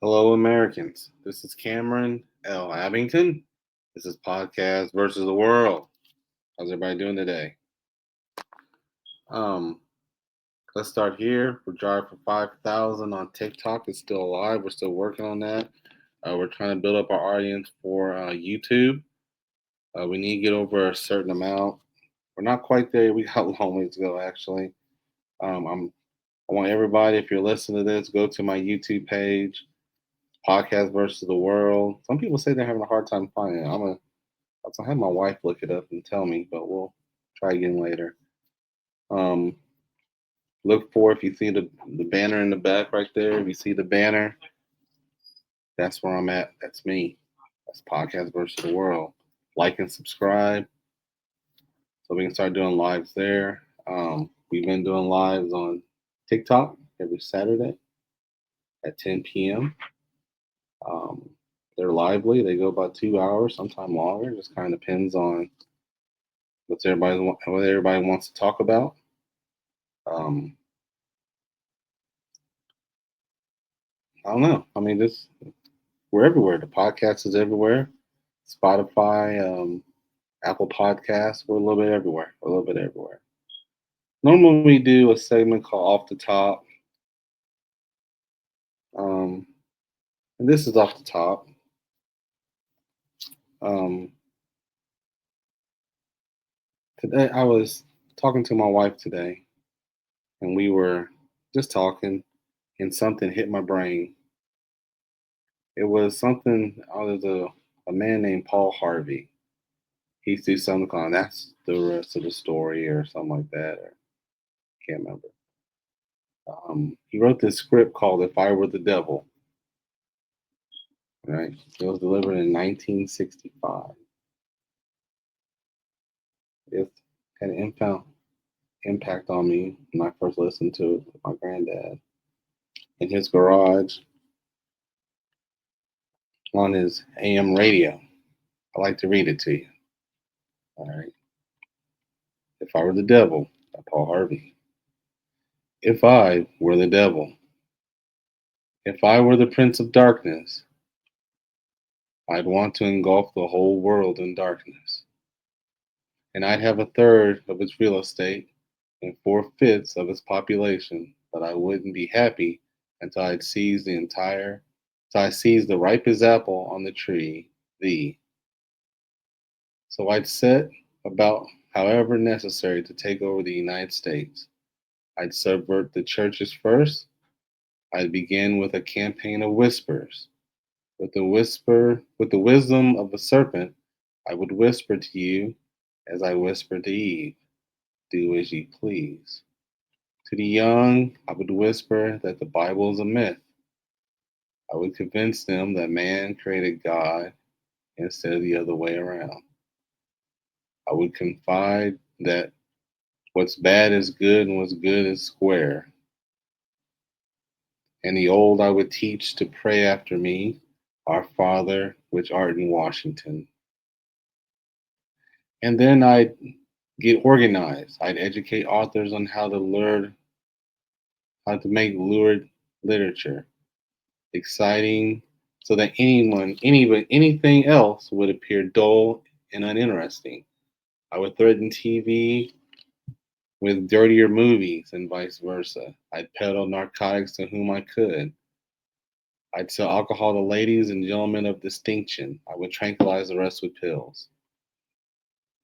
Hello, Americans. This is Cameron L. Abington. This is Podcast versus the World. How's everybody doing today? Um, let's start here. We're driving for 5,000 on TikTok. It's still alive. We're still working on that. We're trying to build up our audience for YouTube. We need to get over a certain amount. We're not quite there. We got a long ways to go, actually. I'm. I want everybody, if you're listening to this, go to my YouTube page, Podcast versus the World. Some people say they're having a hard time finding it. I'll have my wife look it up and tell me, but we'll try again later. Um, look for if you see the banner in the back right there. If you see the banner, that's where I'm at. That's me. That's Podcast versus the World. Like and subscribe so we can start doing lives there. We've been doing lives on TikTok every Saturday at 10 p.m. Um, they're lively. They go about 2 hours, sometimes longer. Just kind of depends on what everybody wants to talk about. Um, I don't know. I mean, this we're everywhere. The podcast is everywhere. Spotify, Apple Podcasts. We're a little bit everywhere. We're a little bit everywhere. Normally, we do a segment called Off the Top, um, and this is off the top. Um, today, I was talking to my wife today, and we were just talking, and something hit my brain. It was something out of a man named Paul Harvey. He used to do something called "That's the Rest of the Story" or something like that. Or can't remember. He wrote this script called "If I Were the Devil." Right, it was delivered in 1965. It had an impact on me when I first listened to it with my granddad in his garage on his AM radio. I like to read it to you. All right. If I were the devil, by Paul Harvey. If I were the devil, if I were the prince of darkness, I'd want to engulf the whole world in darkness. And I'd have a third of its real estate and four-fifths of its population, but I wouldn't be happy until I'd seized the entire, till I seized the ripest apple on the tree, thee. So I'd set about however necessary to take over the United States. I'd subvert the churches first. I'd begin with a campaign of whispers. With the wisdom of a serpent, I would whisper to you as I whispered to Eve, do as you please. To the young, I would whisper that the Bible is a myth. I would convince them that man created God instead of the other way around. I would confide that what's bad is good and what's good is square. And the old I would teach to pray after me, Our Father which art in Washington. And then I'd get organized. I'd educate authors on how to make lurid literature exciting so that anything else would appear dull and uninteresting. I would threaten TV with dirtier movies and vice versa. I'd peddle narcotics to whom I could. I'd sell alcohol to ladies and gentlemen of distinction. I would tranquilize the rest with pills.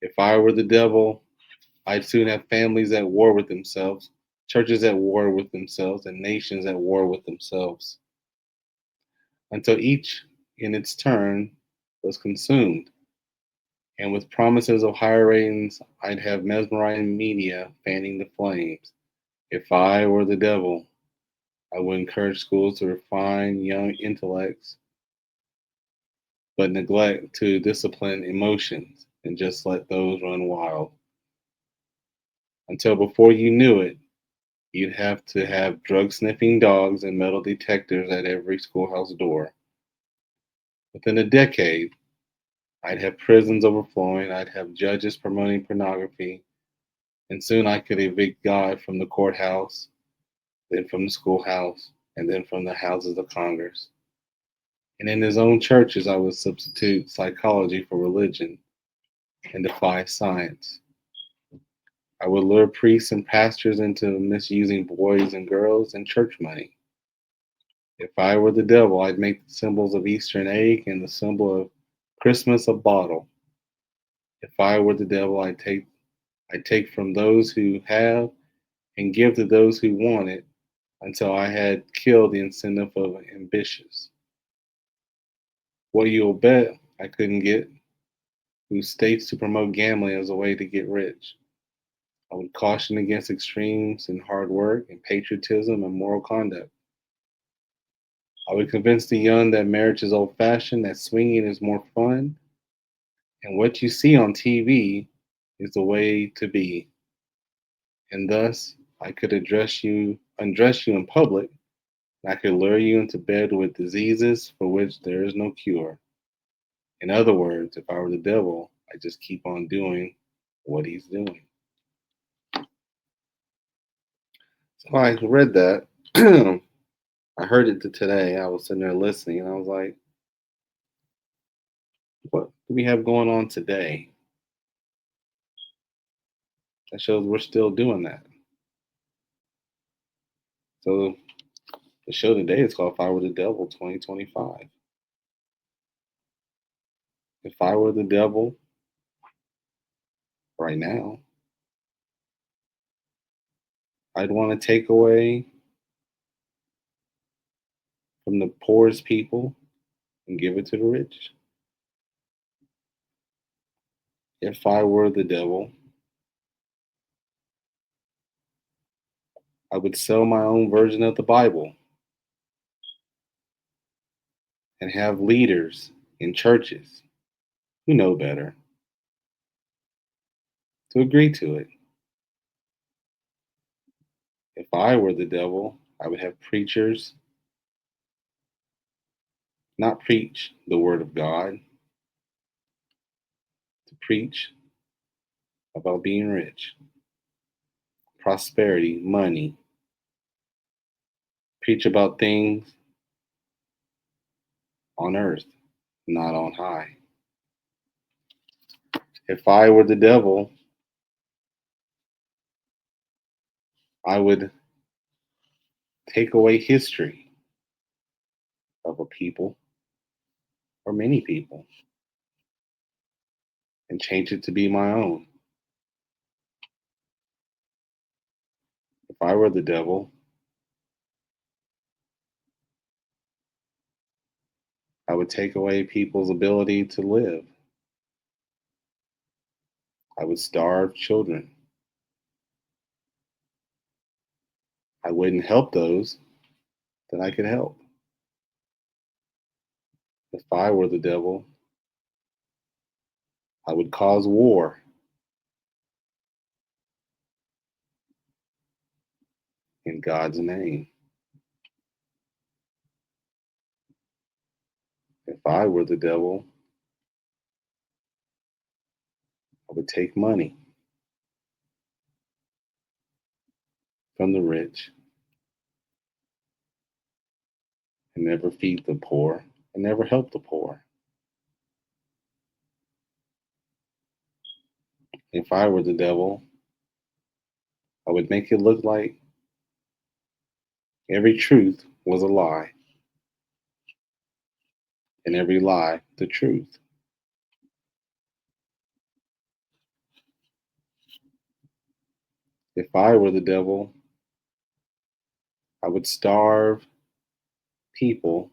If I were the devil, I'd soon have families at war with themselves, churches at war with themselves, and nations at war with themselves, until each in its turn was consumed. And with promises of higher ratings, I'd have mesmerizing media fanning the flames. If I were the devil, I would encourage schools to refine young intellects, but neglect to discipline emotions and just let those run wild. Until before you knew it, you'd have to have drug sniffing dogs and metal detectors at every schoolhouse door. Within a decade, I'd have prisons overflowing, I'd have judges promoting pornography, and soon I could evict God from the courthouse, then from the schoolhouse, and then from the houses of Congress. And in his own churches, I would substitute psychology for religion and defy science. I would lure priests and pastors into misusing boys and girls and church money. If I were the devil, I'd make the symbols of Easter an egg and the symbol of Christmas a bottle. If I were the devil, I'd take from those who have and give to those who want it until I had killed the incentive of ambitious. What you'll bet I couldn't get who states to promote gambling as a way to get rich. I would caution against extremes in hard work and patriotism and moral conduct. I would convince the young that marriage is old fashioned, that swinging is more fun, and what you see on TV is the way to be. And thus, I could undress you in public, and I could lure you into bed with diseases for which there is no cure. In other words, if I were the devil, I just keep on doing what he's doing. So I read that. I heard it today. I was sitting there listening, and I was like, what do we have going on today? That shows we're still doing that. So the show today is called If I Were the Devil 2025. If I were the devil right now, I'd want to take away from the poorest people and give it to the rich. If I were the devil, I would sell my own version of the Bible and have leaders in churches who know better to agree to it. If I were the devil, I would have preachers not preach the word of God, to preach about being rich, prosperity, money, preach about things on earth, not on high. If I were the devil, I would take away history of a people or many people and change it to be my own. If I were the devil, I would take away people's ability to live. I would starve children. I wouldn't help those that I could help. If I were the devil, I would cause war in God's name. If I were the devil, I would take money from the rich and never feed the poor and never help the poor. If I were the devil, I would make it look like every truth was a lie and every lie the truth. If I were the devil, I would starve people,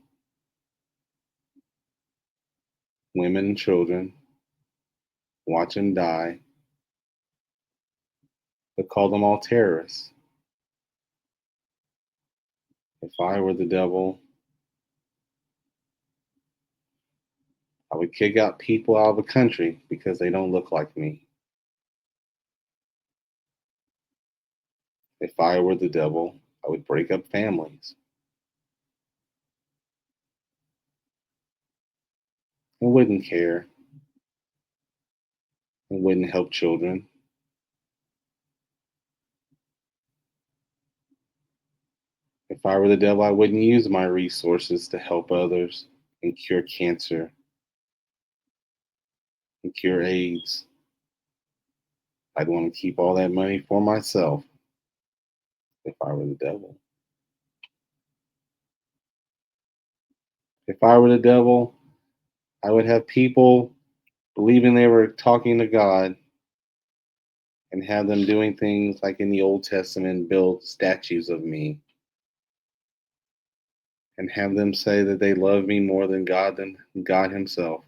women and children, watch them die, but call them all terrorists. If I were the devil, I would kick out people out of the country because they don't look like me. If I were the devil, I would break up families and wouldn't care and wouldn't help children. If I were the devil, I wouldn't use my resources to help others. and cure cancer and cure AIDS. I'd want to keep all that money for myself if I were the devil. If I were the devil, I would have people believing they were talking to God and have them doing things like in the Old Testament, build statues of me and have them say that they love me more than God Himself.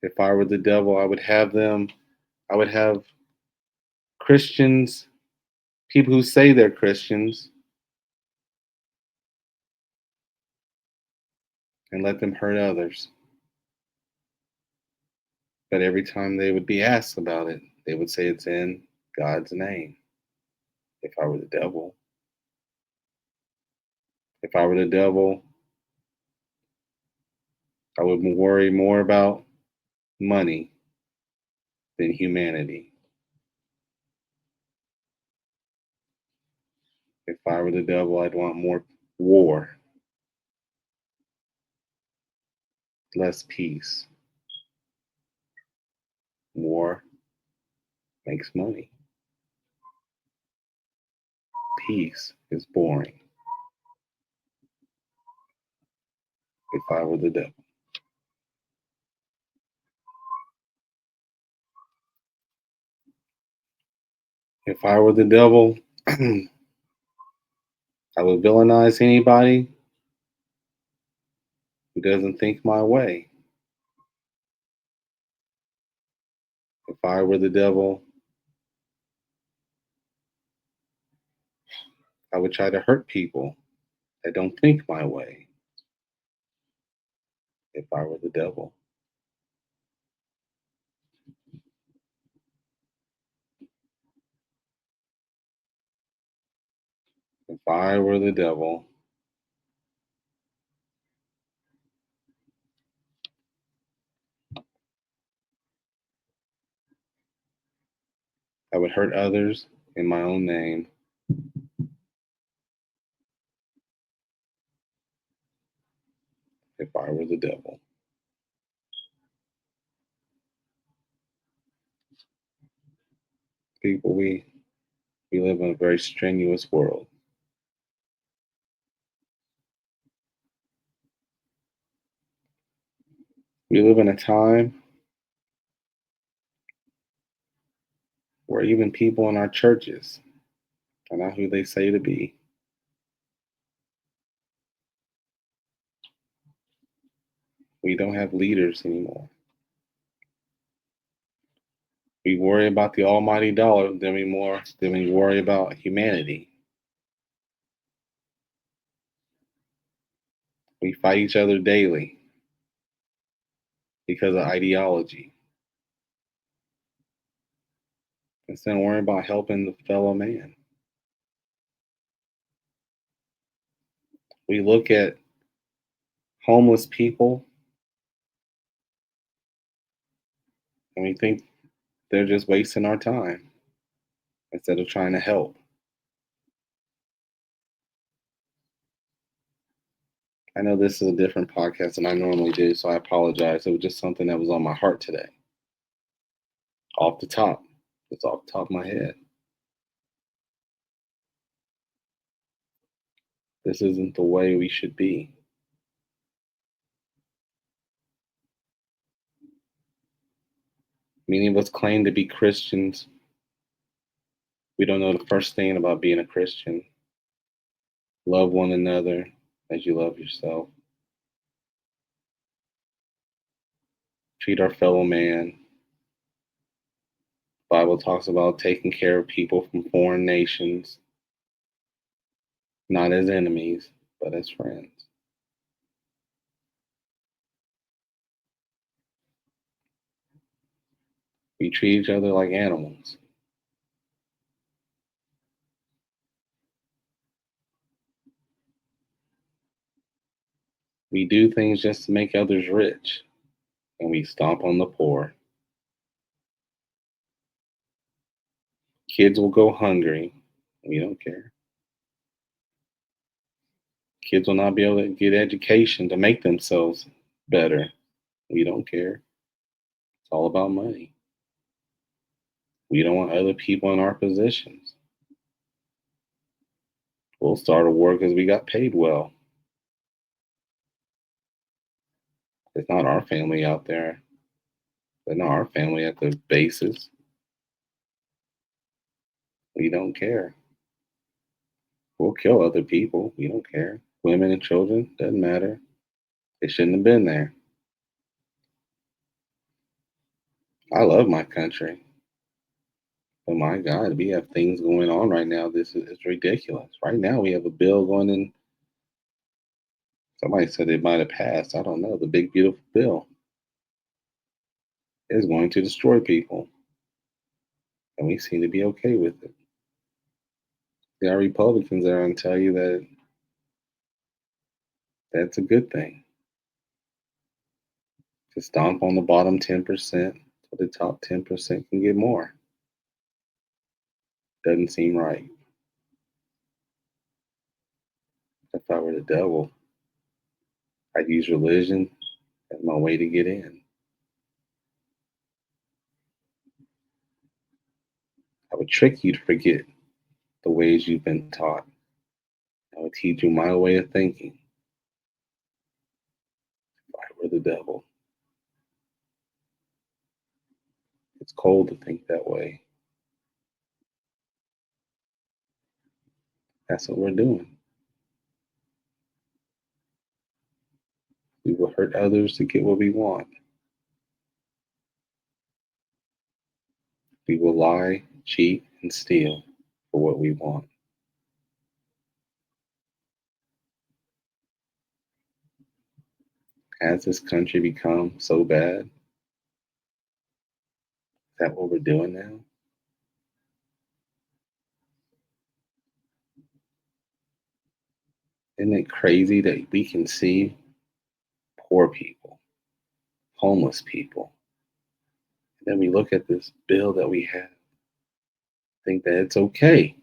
If I were the devil, I would have Christians, people who say they're Christians, and let them hurt others. But every time they would be asked about it, they would say it's in God's name. If I were the devil, if I were the devil, I would worry more about money than humanity. If I were the devil, I'd want more war, less peace. War makes money. Peace is boring. If I were the devil, if I were the devil, I would villainize anybody who doesn't think my way. If I were the devil, I would try to hurt people that don't think my way. If I were the devil, if I were the devil, I would hurt others in my own name. If I were the devil, people, we live in a very strenuous world. We live in a time where even people in our churches are not who they say to be. We don't have leaders anymore. We worry about the almighty dollar than we worry about humanity. We fight each other daily because of ideology instead of worrying about helping the fellow man. We look at homeless people and we think they're just wasting our time instead of trying to help. I know this is a different podcast than I normally do, so I apologize. It was just something that was on my heart today. Off the top. It's off the top of my head. This isn't the way we should be. Many of us claim to be Christians. We don't know the first thing about being a Christian. Love one another as you love yourself. Treat our fellow man. The Bible talks about taking care of people from foreign nations, not as enemies, but as friends. We treat each other like animals. We do things just to make others rich, and we stomp on the poor. Kids will go hungry. We don't care. Kids will not be able to get education to make themselves better. We don't care. It's all about money. We don't want other people in our positions. We'll start a war because we got paid well. It's not our family out there. They're not our family at the bases. We don't care. We'll kill other people. We don't care. Women and children, doesn't matter. They shouldn't have been there. I love my country. But my God, we have things going on right now. This is it's ridiculous. Right now, we have a bill going in. Somebody said it might have passed. I don't know. The big, beautiful bill is going to destroy people. And we seem to be okay with it. There are Republicans that are going to tell you that that's a good thing. To stomp on the bottom 10% so the top 10% can get more. Doesn't seem right. If I were the devil, I'd use religion as my way to get in. I would trick you to forget the ways you've been taught. I would teach you my way of thinking if I were the devil. It's cold to think that way. That's what we're doing. We will hurt others to get what we want. We will lie, cheat, and steal for what we want. Has this country become so bad? Is that what we're doing now? Isn't it crazy that we can see poor people, homeless people, and then we look at this bill that we have, think that it's okay?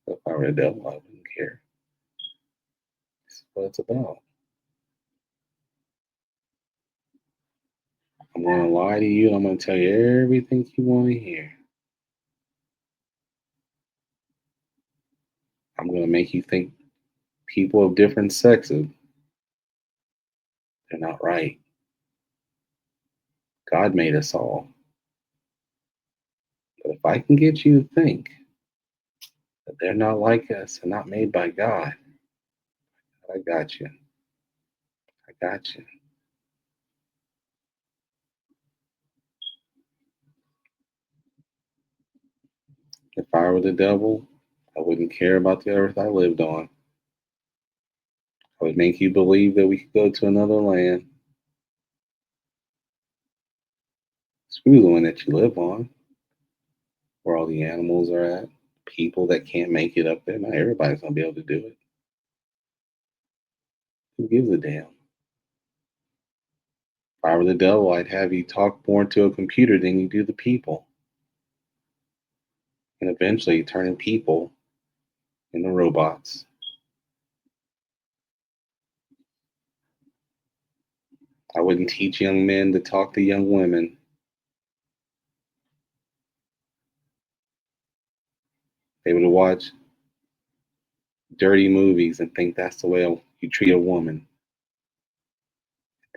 If I were the devil, I wouldn't care. This is what it's about. I'm going to lie to you and I'm going to tell you everything you want to hear. I'm going to make you think people of different sexes, they're not right. God made us all. But if I can get you to think that they're not like us and not made by God, I got you. I got you. If I were the devil, I wouldn't care about the earth I lived on. I would make you believe that we could go to another land. Screw the one that you live on, where all the animals are at. People that can't make it up there. Not everybody's going to be able to do it. Who gives a damn? If I were the devil, I'd have you talk more to a computer than you do the people. And eventually turning people into robots. I wouldn't teach young men to talk to young women. They would watch dirty movies and think that's the way you treat a woman,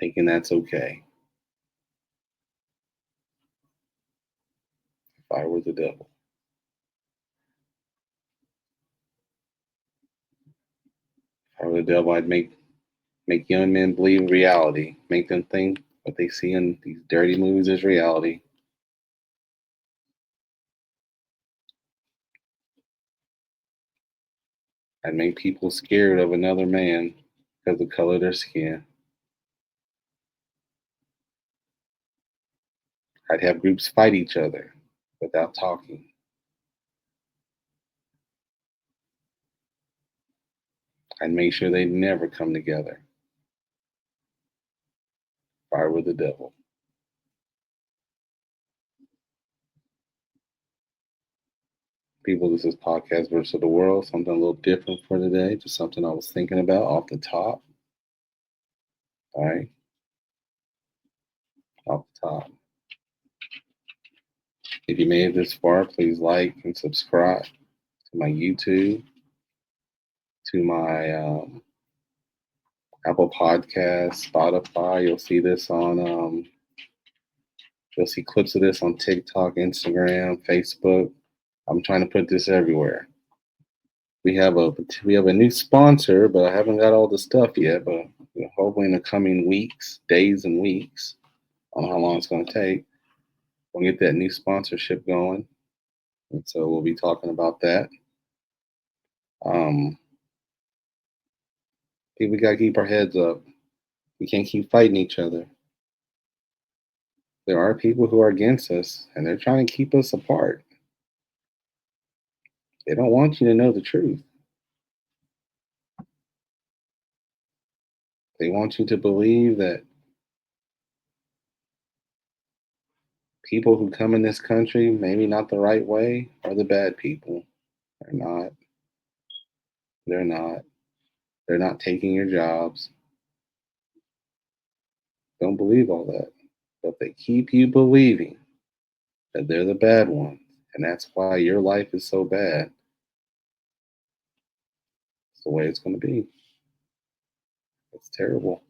thinking that's okay. If I were the devil, if I were the devil, I'd make young men believe reality, make them think what they see in these dirty movies is reality. I'd make people scared of another man because of the color of their skin. I'd have groups fight each other without talking. I'd make sure they never come together if I were the devil. People, this is Podcast versus the World. Something a little different for today. Just something I was thinking about off the top. All right, off the top. If you made it this far, please like and subscribe to my YouTube, to my Apple Podcasts, Spotify. You'll see clips of this on TikTok, Instagram, Facebook. I'm trying to put this everywhere. We have a new sponsor, but I haven't got all the stuff yet. But hopefully in the coming weeks, days and weeks, I don't know how long it's going to take, we'll get that new sponsorship going, and so we'll be talking about that. We got to keep our heads up. We can't keep fighting each other. There are people who are against us, and they're trying to keep us apart. They don't want you to know the truth. They want you to believe that people who come in this country, maybe not the right way, are the bad people. They're not. They're not. They're not taking your jobs. Don't believe all that. But they keep you believing that they're the bad ones. And that's why your life is so bad. It's the way it's going to be. It's terrible.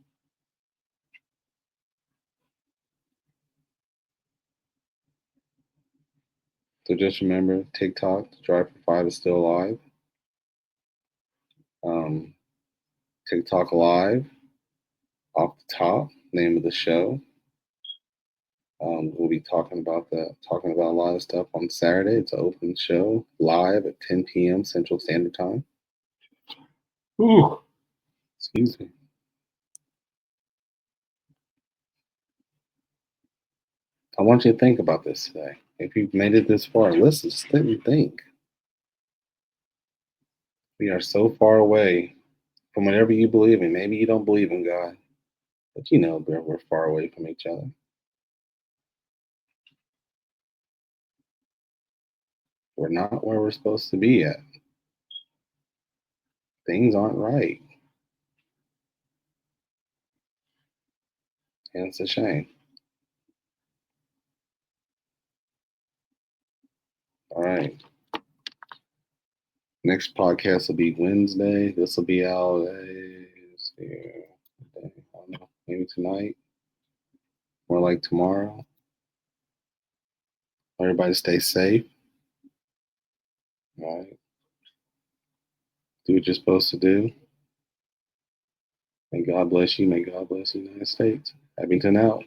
So just remember, TikTok, Drive for Five is still alive. TikTok Live, off the top, name of the show. We'll be talking about a lot of stuff on Saturday. It's an open show, live at 10 p.m. Central Standard Time. Ooh, excuse me. I want you to think about this today. If you've made it this far, listen, sit and think. We are so far away from whatever you believe in. Maybe you don't believe in God, but we're far away from each other. We're not where we're supposed to be yet. Things aren't right. And it's a shame. All right. Next podcast will be Wednesday. This will be out. I don't know, maybe tonight. More like tomorrow. Everybody stay safe. All right. Do what you're supposed to do. May God bless you. May God bless the United States. Abington out.